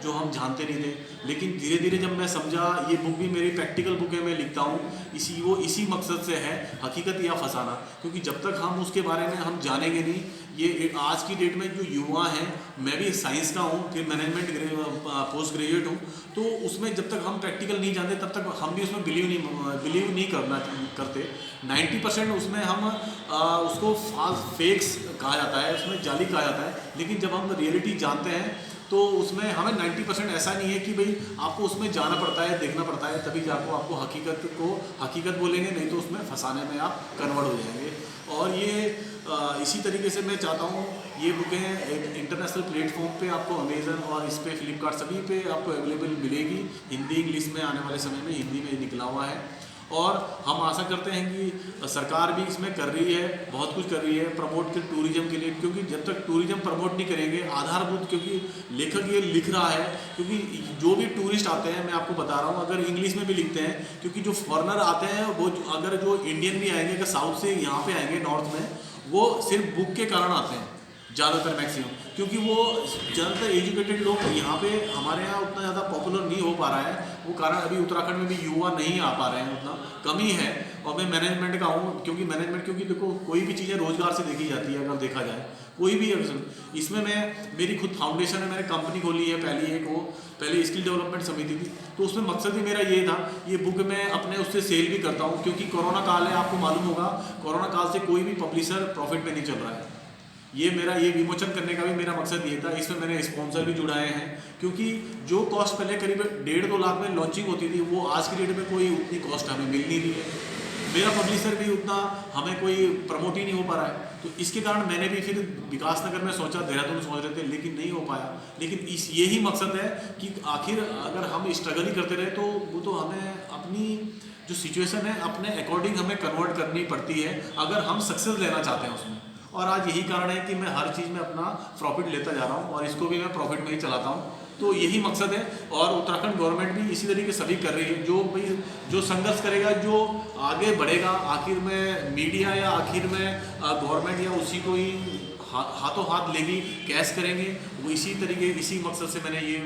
जो हम जानते नहीं थे। लेकिन धीरे धीरे जब मैं समझा, ये बुक भी मेरी प्रैक्टिकल बुक है, मैं लिखता हूँ इसी मकसद से है, हकीकत या फसाना। क्योंकि जब तक हम उसके बारे में हम जानेंगे नहीं, ये आज की डेट में जो युवा हैं, मैं भी साइंस का हूँ, फिर मैनेजमेंट पोस्ट ग्रेजुएट हूँ, तो उसमें जब तक हम प्रैक्टिकल नहीं जानते तब तक हम भी उसमें बिलीव नहीं करते। 90% उसमें हम उसको फेक्स कहा जाता है, उसमें जाली कहा जाता है। लेकिन जब हम रियलिटी जानते हैं तो उसमें हमें 90% ऐसा नहीं है कि भाई आपको उसमें जाना पड़ता है, देखना पड़ता है, तभी जाकर आपको हकीकत बोलेंगे, नहीं तो उसमें फंसाने में आप कन्वर्ट हो जाएंगे। और ये इसी तरीके से मैं चाहता हूँ, ये बुकें एक इंटरनेशनल प्लेटफॉर्म पे आपको अमेज़न और इस पे फ्लिपकार्ट सभी पे आपको अवेलेबल मिलेगी। हिंदी इंग्लिश में आने वाले समय में हिंदी में निकला हुआ है। और हम आशा करते हैं कि सरकार भी इसमें कर रही है, बहुत कुछ कर रही है प्रमोट के टूरिज्म के लिए। क्योंकि जब तक टूरिज्म प्रमोट नहीं करेंगे आधारभूत, क्योंकि लेखक ये लिख रहा है, क्योंकि जो भी टूरिस्ट आते हैं, मैं आपको बता रहा हूँ, अगर इंग्लिश में भी लिखते हैं, क्योंकि जो फॉरेनर आते हैं वो अगर जो इंडियन भी आएंगे, अगर साउथ से यहाँ पे आएंगे नॉर्थ में, वो सिर्फ बुक के कारण आते हैं ज़्यादातर मैक्सिमम। क्योंकि वो ज़्यादातर एजुकेटेड लोग यहाँ पे हमारे यहाँ उतना ज़्यादा पॉपुलर नहीं हो पा रहा है। वो कारण अभी उत्तराखंड में भी युवा नहीं आ पा रहे हैं, उतना कमी है। और मैं मैनेजमेंट का हूँ, क्योंकि देखो कोई भी चीज़ें रोज़गार से देखी जाती है, अगर देखा जाए कोई भी इसमें मेरी खुद फाउंडेशन है, मैंने कंपनी खोली है पहले स्किल डेवलपमेंट समिति थी। तो उसमें मकसद ही मेरा ये था, ये बुक मैं अपने उससे सेल भी करता हूँ। क्योंकि कोरोना काल है, आपको मालूम होगा, कोरोना काल से कोई भी पब्लिशर प्रॉफिट में नहीं चल रहा है। ये विमोचन करने का भी मेरा मकसद ये था। इसमें मैंने स्पॉन्सर भी जुड़ाए हैं, क्योंकि जो कॉस्ट पहले करीब 1.5-2 लाख में लॉन्चिंग होती थी, वो आज की डेट में कोई उतनी कॉस्ट हमें मिल नहीं रही है। मेरा पब्लिशर भी उतना हमें कोई प्रमोट ही नहीं हो पा रहा है। तो इसके कारण मैंने भी फिर विकास नगर में सोचा, देहरादून सोच रहे थे, लेकिन नहीं हो पाया। लेकिन यही मकसद है कि आखिर अगर हम स्ट्रगल ही करते रहे तो वो तो हमें अपनी जो सिचुएशन है अपने अकॉर्डिंग हमें कन्वर्ट करनी पड़ती है, अगर हम सक्सेस लेना चाहते हैं उसमें। और आज यही कारण है कि मैं हर चीज़ में अपना प्रॉफिट लेता जा रहा हूँ, और इसको भी मैं प्रॉफिट में ही चलाता हूँ। तो यही मकसद है। और उत्तराखंड गवर्नमेंट भी इसी तरीके सभी कर रही है। जो संघर्ष करेगा, जो आगे बढ़ेगा, आखिर में मीडिया या आखिर में गवर्नमेंट या उसी को ही हाथों हाथ लेगी, कैश करेंगे। वो इसी मकसद से मैंने ये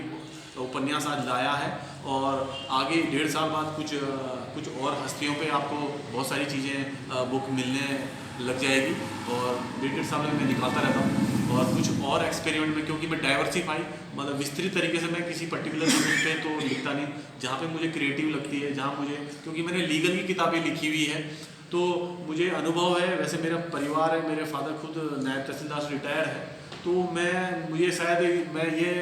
उपन्यास आज लाया है। और आगे 1.5 साल बाद कुछ और हस्तियों पे आपको बहुत सारी चीज़ें बुक मिलने लग जाएगी। और 1.5 साल में मैं निकालता रहता हूँ, और कुछ और एक्सपेरिमेंट में, क्योंकि मैं डाइवर्सिफाई मतलब विस्तृत तरीके से मैं किसी पर्टिकुलर चीज़ पे तो लिखता नहीं। जहाँ पे मुझे क्रिएटिव लगती है, जहाँ मुझे, क्योंकि मैंने लीगल की किताबें लिखी हुई है, तो मुझे अनुभव है। वैसे मेरा परिवार है, मेरे फादर खुद नायब तहसीलदार से रिटायर है, तो मुझे शायद मैं ये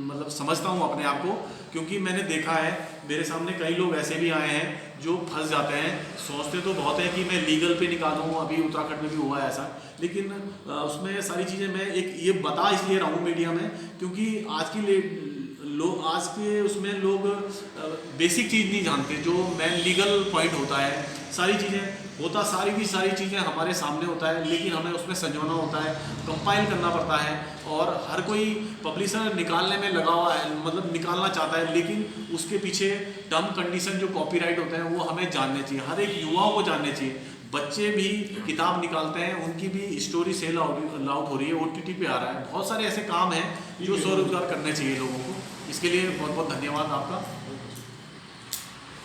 मतलब समझता हूँ अपने आप को। क्योंकि मैंने देखा है, मेरे सामने कई लोग ऐसे भी आए हैं जो फंस जाते हैं। सोचते तो बहुत है कि मैं लीगल पे निकालूँ, अभी उत्तराखंड में भी हुआ है ऐसा, लेकिन उसमें सारी चीज़ें मैं ये बता इसलिए रहा हूँ मीडिया में, क्योंकि आज के उसमें लोग बेसिक चीज़ नहीं जानते, जो मेन लीगल पॉइंट होता है। सारी चीज़ें हमारे सामने होता है, लेकिन हमें उसमें संजोना होता है, कंपाइल करना पड़ता है। और हर कोई पब्लिशर निकालने में लगा हुआ है, मतलब निकालना चाहता है, लेकिन उसके पीछे टर्म कंडीशन जो कॉपीराइट होते हैं वो हमें जानने चाहिए, हर एक युवाओं को जानने चाहिए। बच्चे भी किताब निकालते हैं, उनकी भी स्टोरी सेल आउट हो रही है, OTT पे आ रहा है। बहुत सारे ऐसे काम हैं जो स्वरोजगार करने चाहिए लोगों को। इसके लिए बहुत बहुत धन्यवाद आपका।